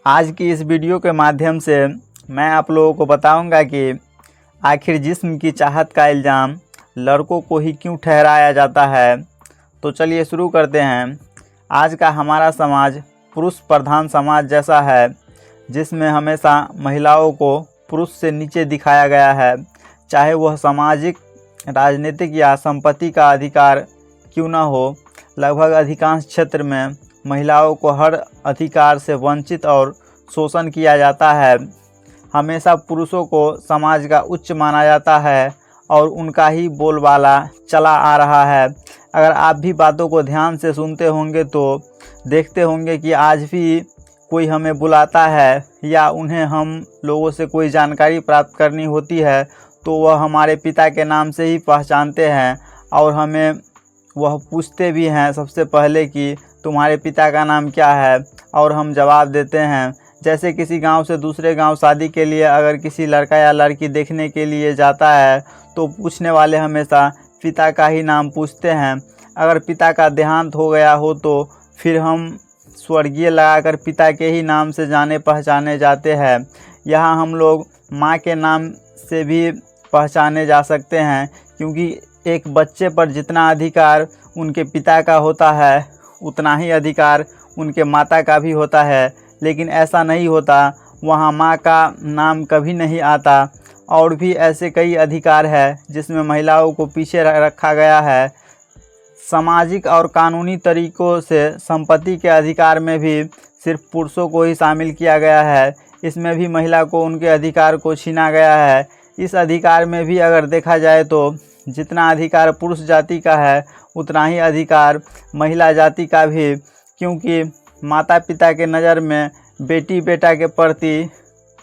आज की इस वीडियो के माध्यम से मैं आप लोगों को बताऊंगा कि आखिर जिस्म की चाहत का इल्ज़ाम लड़कों को ही क्यों ठहराया जाता है। तो चलिए शुरू करते हैं। आज का हमारा समाज पुरुष प्रधान समाज जैसा है, जिसमें हमेशा महिलाओं को पुरुष से नीचे दिखाया गया है, चाहे वह सामाजिक, राजनीतिक या संपत्ति का अधिकार क्यों न हो। लगभग अधिकांश क्षेत्र में महिलाओं को हर अधिकार से वंचित और शोषण किया जाता है। हमेशा पुरुषों को समाज का उच्च माना जाता है और उनका ही बोलबाला चला आ रहा है। अगर आप भी बातों को ध्यान से सुनते होंगे तो देखते होंगे कि आज भी कोई हमें बुलाता है या उन्हें हम लोगों से कोई जानकारी प्राप्त करनी होती है तो वह हमारे पिता के नाम से ही पहचानते हैं और हमें वह पूछते भी हैं सबसे पहले कि तुम्हारे पिता का नाम क्या है, और हम जवाब देते हैं। जैसे किसी गांव से दूसरे गांव शादी के लिए अगर किसी लड़का या लड़की देखने के लिए जाता है तो पूछने वाले हमेशा पिता का ही नाम पूछते हैं। अगर पिता का देहांत हो गया हो तो फिर हम स्वर्गीय लगाकर पिता के ही नाम से जाने पहचाने जाते हैं। यहाँ हम लोग माँ के नाम से भी पहचाने जा सकते हैं, क्योंकि एक बच्चे पर जितना अधिकार उनके पिता का होता है उतना ही अधिकार उनके माता का भी होता है। लेकिन ऐसा नहीं होता, वहाँ माँ का नाम कभी नहीं आता। और भी ऐसे कई अधिकार है जिसमें महिलाओं को पीछे रखा गया है। सामाजिक और कानूनी तरीक़ों से संपत्ति के अधिकार में भी सिर्फ पुरुषों को ही शामिल किया गया है। इसमें भी महिला को उनके अधिकार को छीना गया है। इस अधिकार में भी अगर देखा जाए तो जितना अधिकार पुरुष जाति का है उतना ही अधिकार महिला जाति का भी, क्योंकि माता पिता के नज़र में बेटी बेटा के प्रति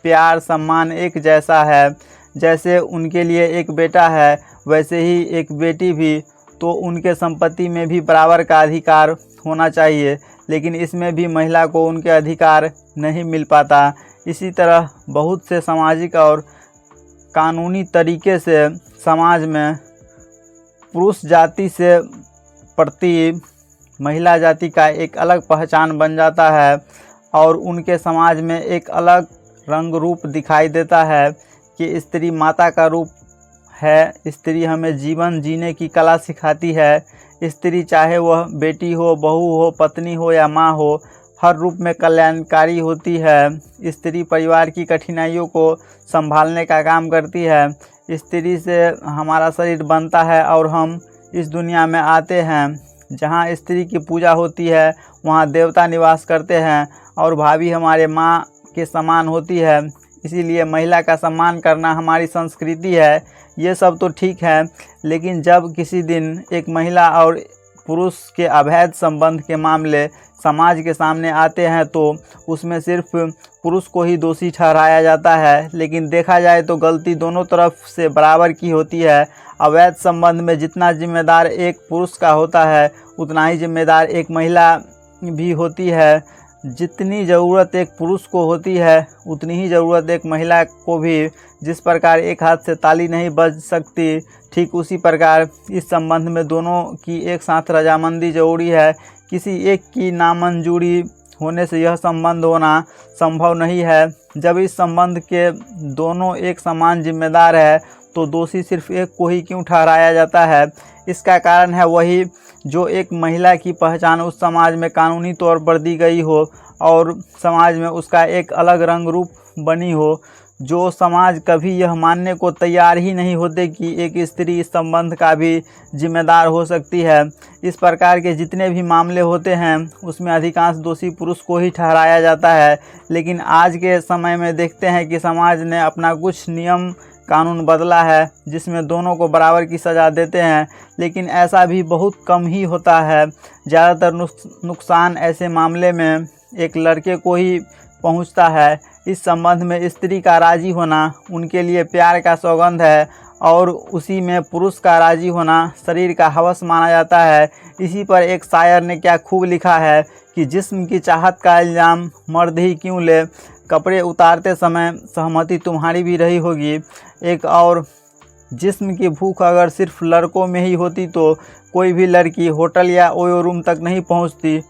प्यार सम्मान एक जैसा है। जैसे उनके लिए एक बेटा है वैसे ही एक बेटी भी, तो उनके संपत्ति में भी बराबर का अधिकार होना चाहिए। लेकिन इसमें भी महिला को उनके अधिकार नहीं मिल पाता। इसी तरह बहुत से सामाजिक और कानूनी तरीके से समाज में पुरुष जाति से प्रति महिला जाति का एक अलग पहचान बन जाता है और उनके समाज में एक अलग रंग रूप दिखाई देता है कि स्त्री माता का रूप है। स्त्री हमें जीवन जीने की कला सिखाती है। स्त्री चाहे वह बेटी हो, बहू हो, पत्नी हो या माँ हो, हर रूप में कल्याणकारी होती है। स्त्री परिवार की कठिनाइयों को संभालने का काम करती है। स्त्री से हमारा शरीर बनता है और हम इस दुनिया में आते हैं। जहाँ स्त्री की पूजा होती है वहाँ देवता निवास करते हैं और भाभी हमारे माँ के समान होती है। इसीलिए महिला का सम्मान करना हमारी संस्कृति है। ये सब तो ठीक है, लेकिन जब किसी दिन एक महिला और पुरुष के अवैध संबंध के मामले समाज के सामने आते हैं तो उसमें सिर्फ पुरुष को ही दोषी ठहराया जाता है। लेकिन देखा जाए तो गलती दोनों तरफ से बराबर की होती है। अवैध संबंध में जितना जिम्मेदार एक पुरुष का होता है उतना ही जिम्मेदार एक महिला भी होती है। जितनी ज़रूरत एक पुरुष को होती है उतनी ही ज़रूरत एक महिला को भी। जिस प्रकार एक हाथ से ताली नहीं बज सकती, ठीक उसी प्रकार इस संबंध में दोनों की एक साथ रजामंदी ज़रूरी है। किसी एक की नामंजूरी होने से यह संबंध होना संभव नहीं है। जब इस संबंध के दोनों एक समान जिम्मेदार है तो दोषी सिर्फ एक को ही क्यों ठहराया जाता है? इसका कारण है वही जो एक महिला की पहचान उस समाज में कानूनी तौर पर दी गई हो और समाज में उसका एक अलग रंग रूप बनी हो। जो समाज कभी यह मानने को तैयार ही नहीं होते कि एक स्त्री इस संबंध का भी जिम्मेदार हो सकती है। इस प्रकार के जितने भी मामले होते हैं उसमें अधिकांश दोषी पुरुष को ही ठहराया जाता है। लेकिन आज के समय में देखते हैं कि समाज ने अपना कुछ नियम कानून बदला है जिसमें दोनों को बराबर की सज़ा देते हैं, लेकिन ऐसा भी बहुत कम ही होता है। ज़्यादातर नुकसान ऐसे मामले में एक लड़के को ही पहुंचता है। इस संबंध में स्त्री का राज़ी होना उनके लिए प्यार का सौगंध है और उसी में पुरुष का राज़ी होना शरीर का हवस माना जाता है। इसी पर एक शायर ने क्या खूब लिखा है कि जिस्म की चाहत का इल्ज़ाम मर्द ही क्यों ले, कपड़े उतारते समय सहमति तुम्हारी भी रही होगी। एक और, जिस्म की भूख अगर सिर्फ लड़कों में ही होती तो कोई भी लड़की होटल या ओयो रूम तक नहीं पहुंचती।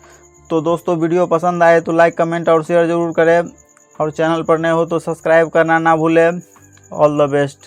तो दोस्तों वीडियो पसंद आए तो लाइक कमेंट और शेयर ज़रूर करें और चैनल पर नए हो तो सब्सक्राइब करना ना भूलें। All the best.